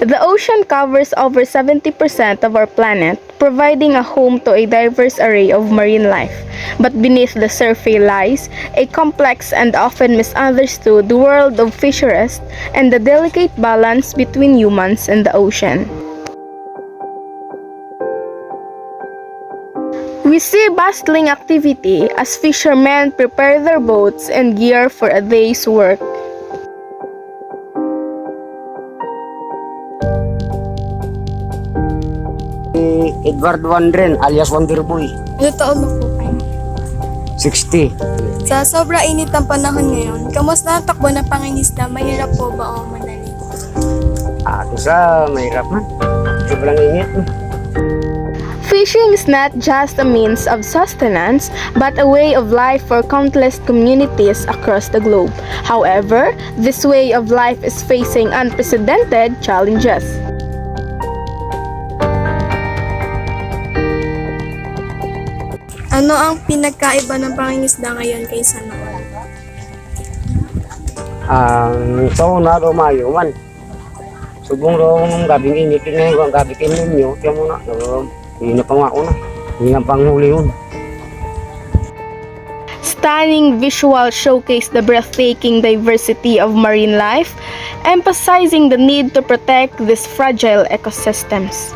The ocean covers over 70% of our planet, providing a home to a diverse array of marine life. But beneath the surface lies a complex and often misunderstood world of fisheries and the delicate balance between humans and the ocean. We see bustling activity as fishermen prepare their boats and gear for a day's work. Edward Wandren alias Wonderboy, Ilang taon na po kayo? 60. Sa sobra init ng panahon ngayon, kamusta ang takbo ng pangingisda? Mahirap po ba o madali? Sa mahirap man. Sobrang init. Fishing is not just a means of sustenance, but a way of life for countless communities across the globe. However, this way of life is facing unprecedented challenges. Ano ang pinagkaiba ng pangingisda ngayon kaysa noon? So na rumayo man. Subong rong gabing init ngayon, ang gabi ninyo, kaya muna. Hindi na pangako na. Hindi na panghuli yun. Stunning visuals showcase the breathtaking diversity of marine life, emphasizing the need to protect these fragile ecosystems.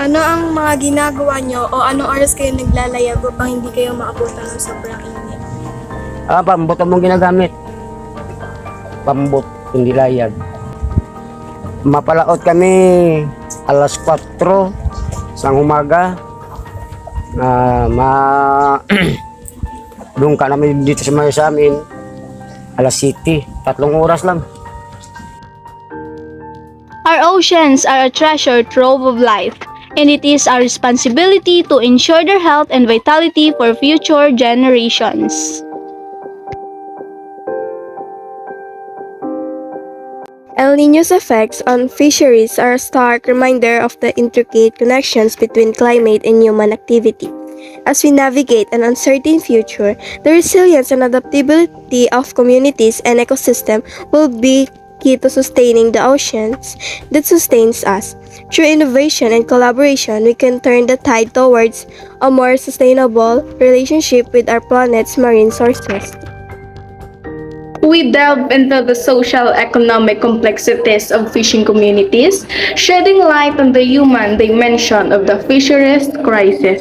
Ano ang mga ginagawa nyo o anong oras kayo naglalayag upang hindi kayo maabutan ng sobrang init? Pambot ang mong ginagamit. Pambot, hindi layag. Mapalaot kami alas 4 sa umaga. Doon ka namin dito sa amin alas 7, 3 oras lang. Our oceans are a treasure trove of life, and it is our responsibility to ensure their health and vitality for future generations. El Niño's effects on fisheries are a stark reminder of the intricate connections between climate and human activity. As we navigate an uncertain future, the resilience and adaptability of communities and ecosystems will be key to sustaining the oceans that sustains us. Through innovation and collaboration, we can turn the tide towards a more sustainable relationship with our planet's marine sources. We delve into the social economic complexities of fishing communities, shedding light on the human dimension of the fisheries crisis.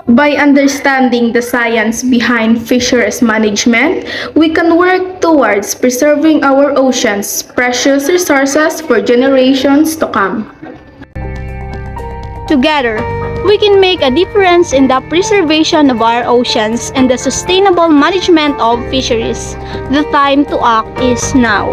By understanding the science behind fisheries management, we can work towards preserving our oceans' precious resources for generations to come. Together, we can make a difference in the preservation of our oceans and the sustainable management of fisheries. The time to act is now.